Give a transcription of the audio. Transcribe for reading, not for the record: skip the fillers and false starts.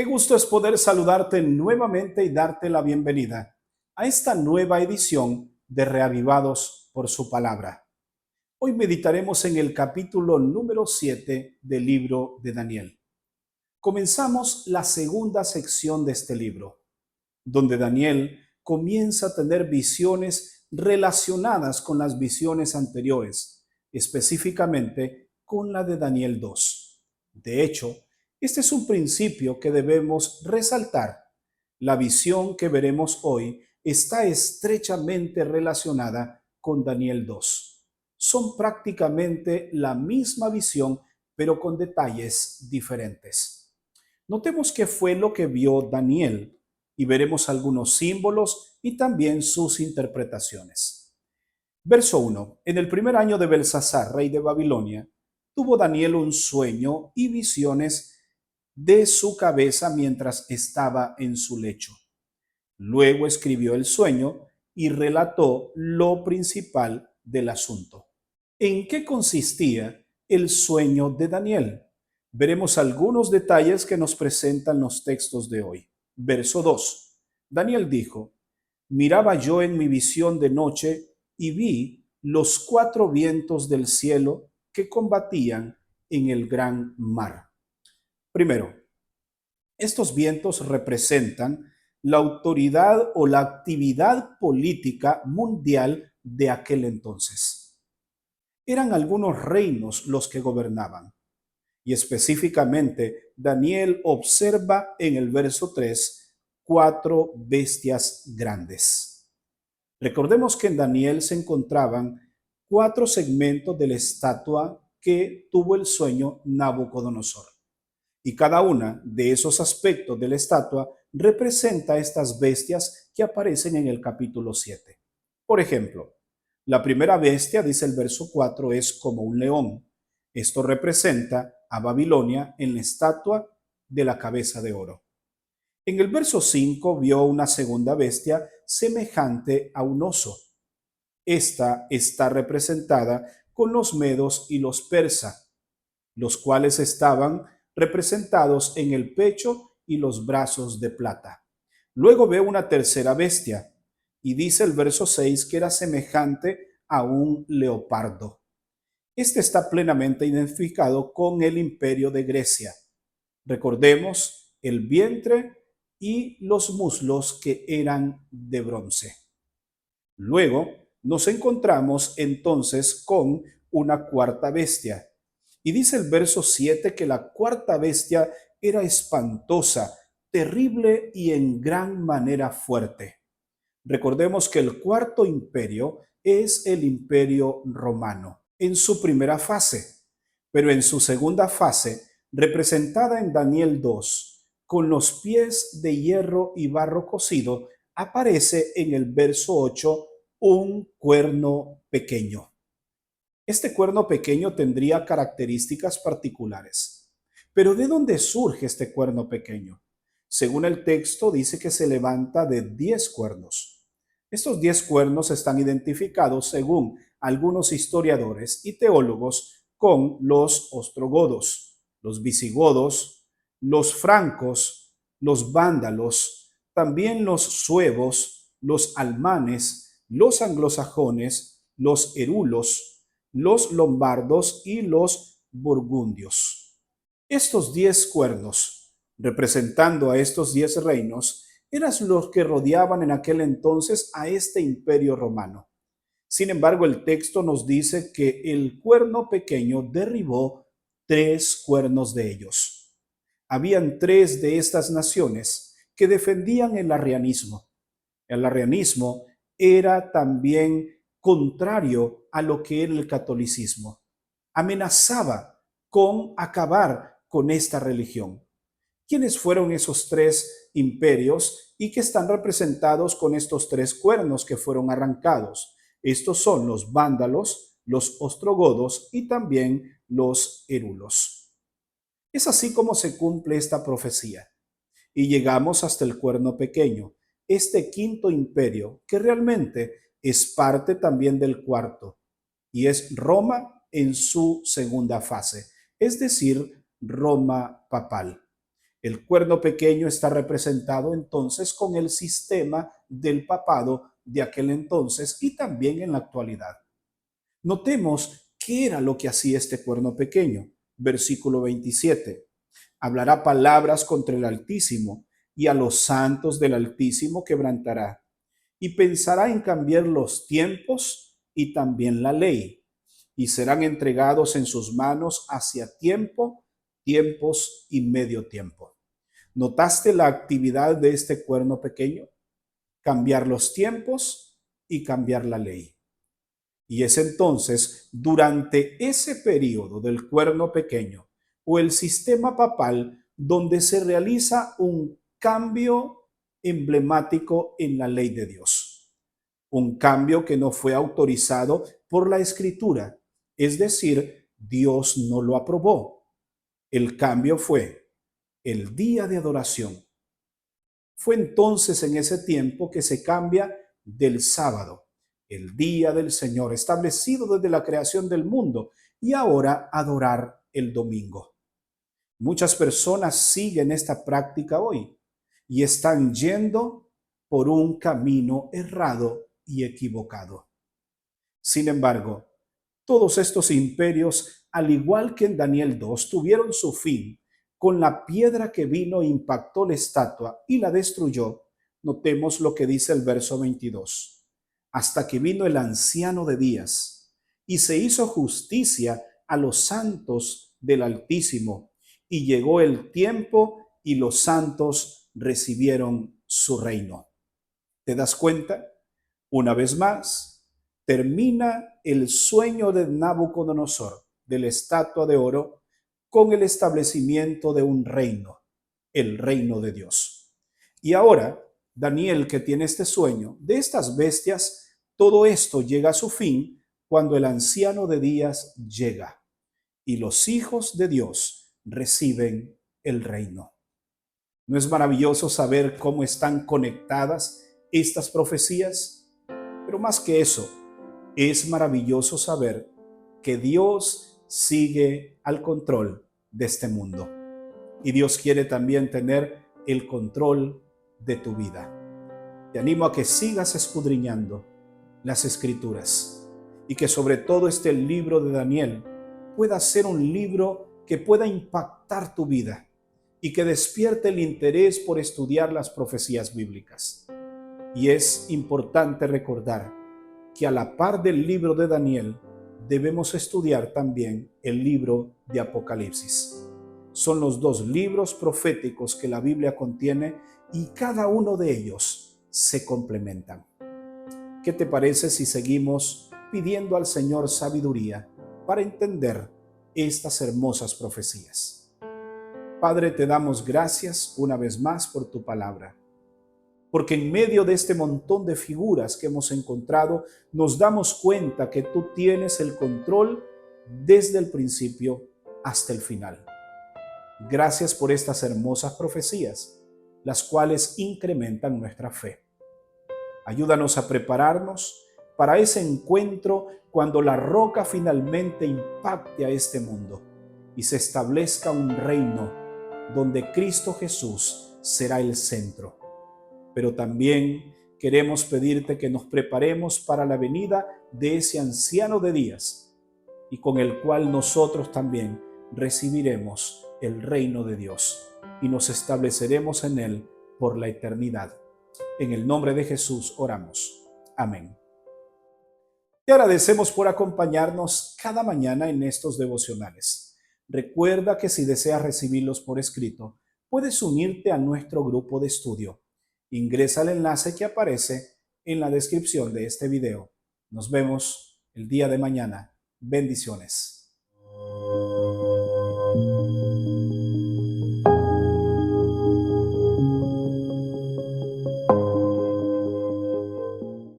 Qué gusto es poder saludarte nuevamente y darte la bienvenida a esta nueva edición de Reavivados por su palabra. Hoy meditaremos en el capítulo número 7 del libro de Daniel. Comenzamos la segunda sección de este libro, donde Daniel comienza a tener visiones relacionadas con las visiones anteriores, específicamente con la de Daniel 2. De hecho, este es un principio que debemos resaltar. La visión que veremos hoy está estrechamente relacionada con Daniel 2. Son prácticamente la misma visión, pero con detalles diferentes. Notemos qué fue lo que vio Daniel y veremos algunos símbolos y también sus interpretaciones. Verso 1. En el primer año de Belsasar, rey de Babilonia, tuvo Daniel un sueño y visiones de su cabeza mientras estaba en su lecho. Luego escribió el sueño y relató lo principal del asunto. ¿En qué consistía el sueño de Daniel? Veremos algunos detalles que nos presentan los textos de hoy. Verso 2. Daniel dijo: miraba yo en mi visión de noche y vi los 4 vientos del cielo que combatían en el gran mar. Primero, estos vientos representan la autoridad o la actividad política mundial de aquel entonces. Eran algunos reinos los que gobernaban. Y específicamente, Daniel observa en el verso 3 4 bestias grandes. Recordemos que en Daniel se encontraban 4 segmentos de la estatua que tuvo el sueño Nabucodonosor. Y cada una de esos aspectos de la estatua representa estas bestias que aparecen en el capítulo 7. Por ejemplo, la primera bestia, dice el verso 4, es como un león. Esto representa a Babilonia en la estatua de la cabeza de oro. En el verso 5 vio una segunda bestia semejante a un oso. Esta está representada con los medos y los persas, los cuales estaban representados en el pecho y los brazos de plata. Luego ve una tercera bestia, y dice el verso 6 que era semejante a un leopardo. Este está plenamente identificado con el imperio de Grecia. Recordemos el vientre y los muslos que eran de bronce. Luego nos encontramos entonces con una cuarta bestia. Y dice el verso 7 que la cuarta bestia era espantosa, terrible y en gran manera fuerte. Recordemos que el cuarto imperio es el imperio romano en su primera fase, pero en su segunda fase, representada en Daniel 2, con los pies de hierro y barro cocido, aparece en el verso 8 un cuerno pequeño. Este cuerno pequeño tendría características particulares. Pero ¿de dónde surge este cuerno pequeño? Según el texto, dice que se levanta de 10 cuernos. Estos 10 cuernos están identificados, según algunos historiadores y teólogos, con los ostrogodos, los visigodos, los francos, los vándalos, también los suevos, los almanes, los anglosajones, los herulos, los lombardos y los burgundios. Estos 10 cuernos, representando a estos 10 reinos, eran los que rodeaban en aquel entonces a este imperio romano. Sin embargo, el texto nos dice que el cuerno pequeño derribó 3 cuernos de ellos. Habían 3 de estas naciones que defendían el arrianismo. El arrianismo era también contrario a lo que era el catolicismo. Amenazaba con acabar con esta religión. ¿Quiénes fueron esos 3 imperios y que están representados con estos 3 cuernos que fueron arrancados? Estos son los vándalos, los ostrogodos y también los herulos. Es así como se cumple esta profecía. Y llegamos hasta el cuerno pequeño, este quinto imperio, que realmente es parte también del cuarto, y es Roma en su segunda fase, es decir, Roma papal. El cuerno pequeño está representado entonces con el sistema del papado de aquel entonces y también en la actualidad. Notemos qué era lo que hacía este cuerno pequeño. Versículo 27. Hablará palabras contra el Altísimo y a los santos del Altísimo quebrantará. Y pensará en cambiar los tiempos y también la ley. Y serán entregados en sus manos hacia tiempo, tiempos y medio tiempo. ¿Notaste la actividad de este cuerno pequeño? Cambiar los tiempos y cambiar la ley. Y es entonces durante ese periodo del cuerno pequeño o el sistema papal donde se realiza un cambio emblemático en la ley de Dios. Un cambio que no fue autorizado por la Escritura, es decir, Dios no lo aprobó. El cambio fue el día de adoración. Fue entonces en ese tiempo que se cambia del sábado, el día del Señor, establecido desde la creación del mundo, y ahora adorar el domingo. Muchas personas siguen esta práctica hoy y están yendo por un camino errado y equivocado. Sin embargo, todos estos imperios, al igual que en Daniel 2, tuvieron su fin con la piedra que vino e impactó la estatua y la destruyó. Notemos lo que dice el verso 22. Hasta que vino el anciano de días y se hizo justicia a los santos del Altísimo, y llegó el tiempo y los santos recibieron su reino. ¿Te das cuenta? Una vez más, termina el sueño de Nabucodonosor de la estatua de oro con el establecimiento de un reino, el reino de Dios. Y ahora, Daniel, que tiene este sueño de estas bestias, todo esto llega a su fin cuando el anciano de días llega y los hijos de Dios reciben el reino. ¿No es maravilloso saber cómo están conectadas estas profecías? Pero más que eso, es maravilloso saber que Dios sigue al control de este mundo. Y Dios quiere también tener el control de tu vida. Te animo a que sigas escudriñando las Escrituras y que sobre todo este libro de Daniel pueda ser un libro que pueda impactar tu vida y que despierte el interés por estudiar las profecías bíblicas. Y es importante recordar que a la par del libro de Daniel, debemos estudiar también el libro de Apocalipsis. Son los dos libros proféticos que la Biblia contiene y cada uno de ellos se complementan. ¿Qué te parece si seguimos pidiendo al Señor sabiduría para entender estas hermosas profecías? Padre, te damos gracias una vez más por tu palabra, porque en medio de este montón de figuras que hemos encontrado, nos damos cuenta que tú tienes el control desde el principio hasta el final. Gracias por estas hermosas profecías, las cuales incrementan nuestra fe. Ayúdanos a prepararnos para ese encuentro cuando la roca finalmente impacte a este mundo y se establezca un reino donde Cristo Jesús será el centro. Pero también queremos pedirte que nos preparemos para la venida de ese anciano de días y con el cual nosotros también recibiremos el reino de Dios y nos estableceremos en él por la eternidad. En el nombre de Jesús oramos. Amén. Te agradecemos por acompañarnos cada mañana en estos devocionales. Recuerda que si deseas recibirlos por escrito, puedes unirte a nuestro grupo de estudio. Ingresa al enlace que aparece en la descripción de este video. Nos vemos el día de mañana. Bendiciones.